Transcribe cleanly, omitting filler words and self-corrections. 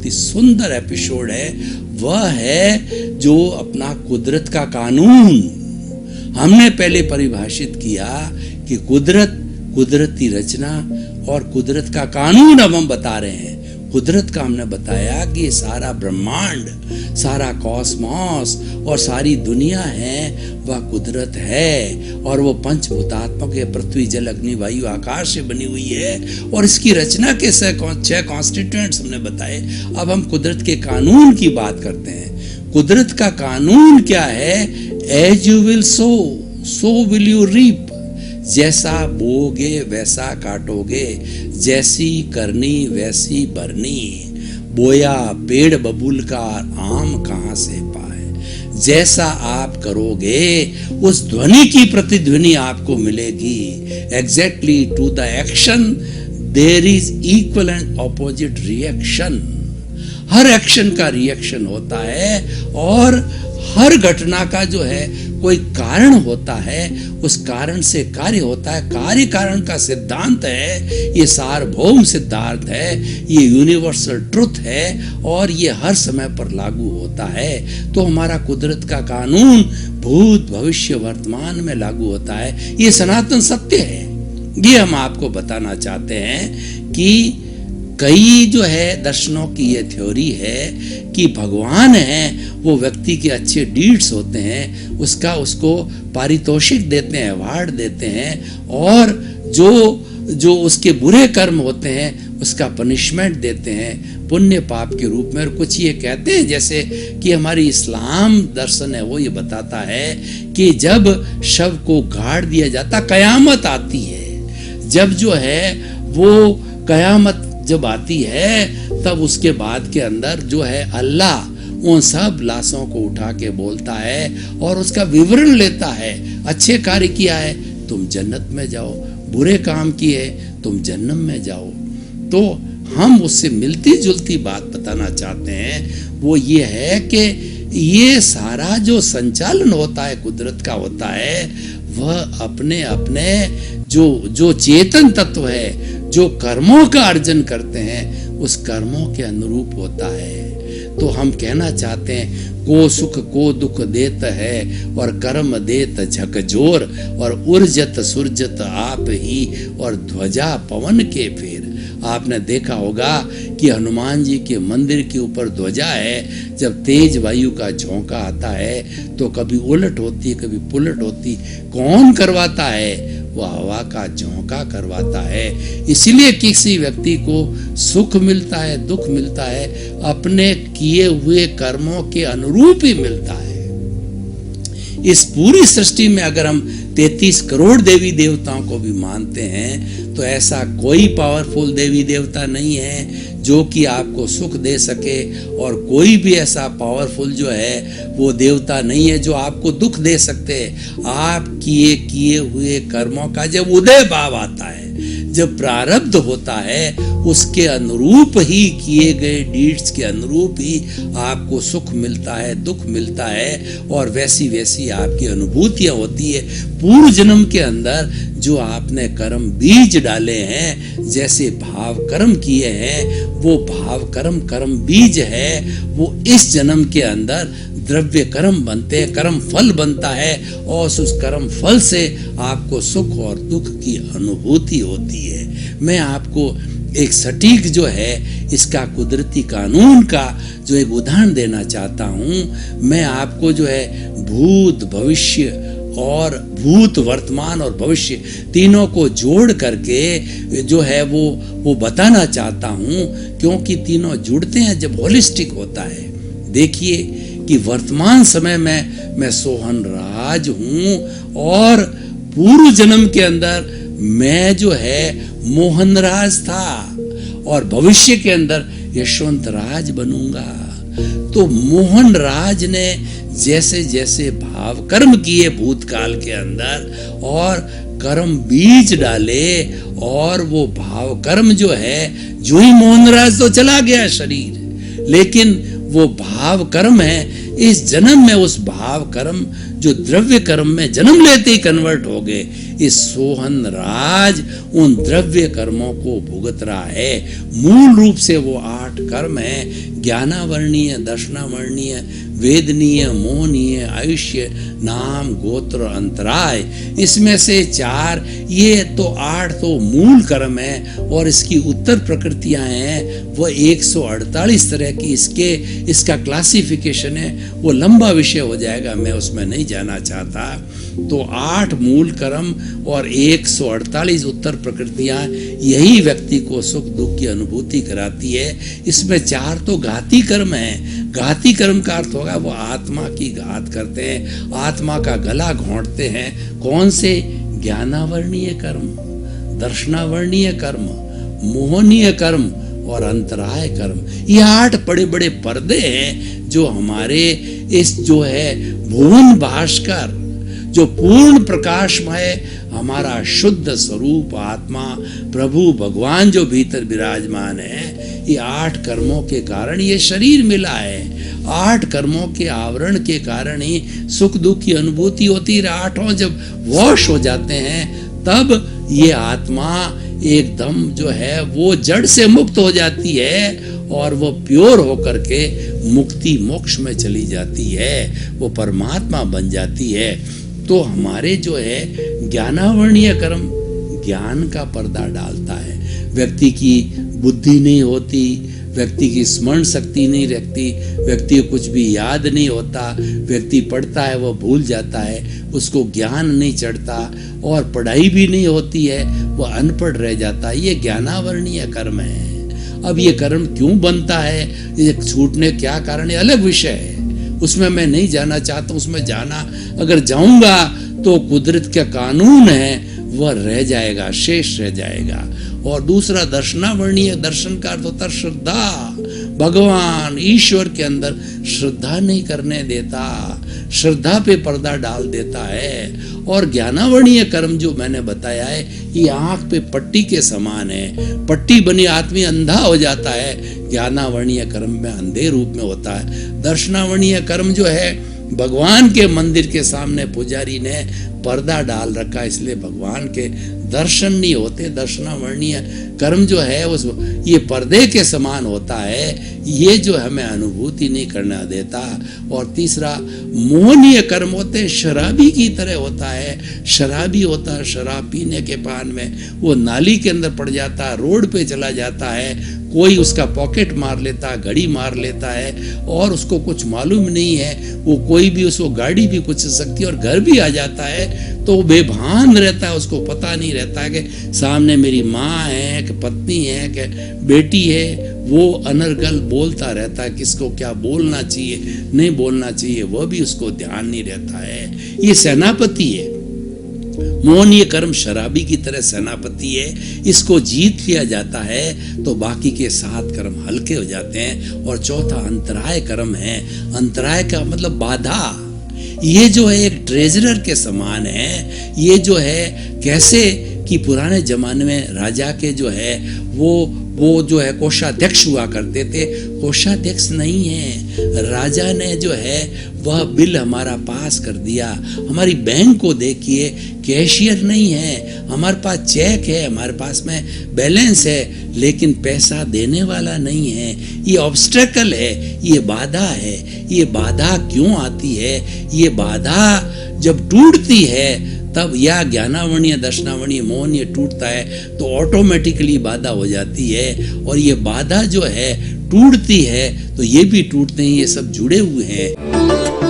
बहुत ही सुंदर एपिसोड है, वह है जो अपना कुदरत का कानून। हमने पहले परिभाषित किया कि कुदरत, कुदरती रचना और कुदरत का कानून अब हम बता रहे हैं। कुदरत का हमने बताया कि ये सारा ब्रह्मांड, सारा कॉस्मॉस और सारी दुनिया है वह कुदरत है, और वो पंचभूतात्मक है, पृथ्वी जल अग्नि वायु आकाश से बनी हुई है, और इसकी रचना के 6 कॉन्स्टिट्यूएंट्स हमने बताए। अब हम कुदरत के कानून की बात करते हैं। कुदरत का कानून क्या है? As you will sow will you reap. जैसा बोगे वैसा काटोगे, जैसी करनी वैसी भरनी। बोया पेड़ बबूल का, आम कहाँ से पाए। जैसा आप करोगे उस ध्वनि की प्रतिध्वनि आपको मिलेगी। Exactly to the action there is equal and opposite reaction. हर एक्शन का रिएक्शन होता है, और हर घटना का जो है कोई कारण होता है, उस कारण से कार्य होता है। कार्य कारण का सिद्धांत है, ये सार्वभौम सिद्धांत है, ये यूनिवर्सल ट्रुथ है, और ये हर समय पर लागू होता है। तो हमारा कुदरत का कानून भूत भविष्य वर्तमान में लागू होता है। ये सनातन सत्य है। ये हम आपको बताना चाहते हैं कि कई जो है दर्शनों की ये थ्योरी है कि भगवान है वो व्यक्ति के अच्छे डीड्स होते हैं, उसको पारितोषिक देते हैं, अवार्ड देते हैं, और जो उसके बुरे कर्म होते हैं उसका पनिशमेंट देते हैं पुण्य पाप के रूप में। और कुछ ये कहते हैं, जैसे कि हमारी इस्लाम दर्शन है वो ये बताता है कि जब शव को गाड़ दिया जाता, कयामत आती है। जब जो है वो कयामत जब आती है, तब उसके बाद के अंदर जो है अल्लाह उन सब लाशों को उठा के बोलता है और उसका विवरण लेता है। अच्छे कार्य किया है तुम जन्नत में जाओ, बुरे काम किए तुम जन्नम में जाओ। तो हम उससे मिलती जुलती बात बताना चाहते हैं, वो ये है कि ये सारा जो संचालन होता है कुदरत का होता है, वह अपने अपने जो चेतन तत्व है, जो कर्मों का अर्जन करते हैं, उस कर्मों के अनुरूप होता है। तो हम कहना चाहते हैं, को सुख को दुख देत है, और कर्म देत झकझोर, और उर्जत सुरजत आप ही, और ध्वजा पवन के फेर। आपने देखा होगा कि हनुमान जी के मंदिर के ऊपर ध्वजा है, जब तेज वायु का झोंका आता है तो कभी उलट होती है कभी पुलट होती। कौन करवाता है? वह हवा का झोंका करवाता है। इसलिए किसी व्यक्ति को सुख मिलता है, दुख मिलता है, अपने किए हुए कर्मों के अनुरूप ही मिलता है। इस पूरी सृष्टि में अगर हम 33 करोड़ देवी देवताओं को भी मानते हैं, तो ऐसा कोई पावरफुल देवी देवता नहीं है जो कि आपको सुख दे सके, और कोई भी ऐसा पावरफुल जो है वो देवता नहीं है जो आपको दुख दे सकते। आप किए हुए कर्मों का जब उदय भाव आता है, जब प्रारब्ध होता है, उसके अनुरूप ही किए गए डीड्स के अनुरूप ही आपको सुख मिलता है, दुख मिलता है, और वैसी वैसी आपकी अनुभूतियां होती है। पूर्व जन्म के अंदर जो आपने कर्म बीज डाले हैं, जैसे भाव कर्म किए हैं, वो भाव कर्म बीज है, वो इस जन्म के अंदर द्रव्य कर्म बनते हैं, कर्म फल बनता है, और उस कर्म फल से आपको सुख और दुख की अनुभूति होती है। मैं आपको एक सटीक जो है इसका कुदरती कानून का जो एक उदाहरण देना चाहता हूँ। मैं आपको जो है भूत भविष्य और भूत वर्तमान और भविष्य तीनों को जोड़ करके जो है वो बताना चाहता हूँ, क्योंकि तीनों जुड़ते हैं जब होलिस्टिक होता है। देखिए कि वर्तमान समय में मैं सोहन राज हूँ, और पूर्व जन्म के अंदर मैं जो है मोहन राज था, और भविष्य के अंदर यशवंत राज बनूंगा। तो मोहन राज ने जैसे जैसे भाव कर्म किए भूतकाल के अंदर, और कर्म बीज डाले, और वो भाव कर्म जो है, जो ही मोहन राज तो चला गया शरीर, लेकिन वो भाव कर्म है, इस जन्म में उस भाव कर्म जो द्रव्य कर्म में जन्म लेते ही कन्वर्ट हो गए, इस सोहन राज उन द्रव्य कर्मों को भुगत रहा है। मूल रूप से वो 8 कर्म है, ज्ञानावर्णीय, दर्शनावर्णीय, वेदनीय, मोहनीय, आयुष्य, नाम, गोत्र, अंतराय। इसमें से 4 ये तो 8 तो मूल कर्म है और इसकी उत्तर प्रकृतियां हैं वो 148 तरह की। इसका क्लासिफिकेशन है, वो लंबा विषय हो जाएगा, मैं उसमें नहीं जाना चाहता। तो 8 मूल कर्म और 148 उत्तर प्रकृतियां, यही व्यक्ति को सुख दुख की अनुभूति कराती है। इसमें 4 तो घाती कर्म है। घाती कर्म का अर्थ होगा वो आत्मा की घात करते हैं, आत्मा का गला घोंटते हैं। कौन से? ज्ञानावर्णीय कर्म, दर्शनावर्णीय कर्म, मोहनीय कर्म और अंतराय कर्म। ये 8 बड़े बड़े पर्दे हैं जो हमारे इस जो है भुवन भास्कर, जो पूर्ण प्रकाशमय हमारा शुद्ध स्वरूप आत्मा प्रभु भगवान जो भीतर विराजमान है, ये 8 कर्मों के कारण ये शरीर मिला है। 8 कर्मों के आवरण के कारण ही सुख दुख की अनुभूति होती है। 8 जब वॉश हो जाते हैं तब ये आत्मा एकदम जो है वो जड़ से मुक्त हो जाती है और वो प्योर होकर के मुक्ति मोक्ष में चली जाती है, वो परमात्मा बन जाती है। तो हमारे जो है ज्ञानावर्णीय कर्म ज्ञान का पर्दा डालता है। व्यक्ति की बुद्धि नहीं होती, व्यक्ति की स्मरण शक्ति नहीं रहती, व्यक्ति को कुछ भी याद नहीं होता, व्यक्ति पढ़ता है वो भूल जाता है, उसको ज्ञान नहीं चढ़ता, और पढ़ाई भी नहीं होती है, वो अनपढ़ रह जाता है। ये ज्ञानावर्णीय कर्म है। अब ये कर्म क्यों बनता है, ये छूटने क्या कारण है, अलग विषय है, उसमें मैं नहीं जाना चाहता। उसमें जाना अगर जाऊंगा तो कुदरत का कानून है वह रह जाएगा, शेष रह जाएगा। और दूसरा दर्शनावर्णीय, दर्शन का अर्थ होता है श्रद्धा। भगवान ईश्वर के अंदर श्रद्धा नहीं करने देता, श्रद्धा पे पर्दा डाल देता है। और ज्ञानावर्णीय कर्म जो मैंने बताया है, ये आंख पे पट्टी के समान है। पट्टी बनी आदमी अंधा हो जाता है, ज्ञानावर्णीय कर्म में अंधे रूप में होता है। दर्शनावर्णीय कर्म जो है, भगवान के मंदिर के सामने पुजारी ने पर्दा डाल रखा, इसलिए भगवान के दर्शन नहीं होते। दर्शनावर्णीय कर्म जो है उस ये पर्दे के समान होता है, ये जो हमें अनुभूति नहीं करना देता। और तीसरा मोहनीय कर्म होते हैं, शराबी की तरह होता है। शराबी होता है, शराब पीने के पान में वो नाली के अंदर पड़ जाता है, रोड पे चला जाता है, कोई उसका पॉकेट मार लेता है, घड़ी मार लेता है और उसको कुछ मालूम नहीं है, वो कोई भी उसको गाड़ी भी कुछ सकती है और घर भी आ जाता है, तो बेभान रहता है, उसको पता नहीं रहता है कि सामने मेरी माँ है कि पत्नी है कि बेटी है। वो अनर्गल बोलता रहता है, किसको क्या बोलना चाहिए नहीं बोलना चाहिए वह भी उसको ध्यान नहीं रहता है। ये सेनापति है, मोहनीय कर्म शराबी की तरह सेनापति है। इसको जीत लिया जाता है तो बाकी के 7 कर्म हल्के हो जाते हैं। और चौथा अंतराय कर्म है। अंतराय का मतलब बाधा। ये जो है एक ट्रेजरर के समान है। ये जो है कैसे कि पुराने जमाने में राजा के जो है वो जो है कोषाध्यक्ष हुआ करते थे। कोषाध्यक्ष नहीं है, राजा ने जो है वह बिल हमारा पास कर दिया। हमारी बैंक को देखिए, कैशियर नहीं है, हमारे पास चेक है, हमारे पास में बैलेंस है, लेकिन पैसा देने वाला नहीं है। ये ऑब्स्टेकल है, ये बाधा है। ये बाधा क्यों आती है? ये बाधा जब टूटती है तब या ज्ञानावर्णीय, दर्शनावर्णीय, मोहनीय टूटता है तो ऑटोमेटिकली बाधा हो जाती है। और ये बाधा जो है टूटती है तो ये भी टूटते हैं, ये सब जुड़े हुए हैं।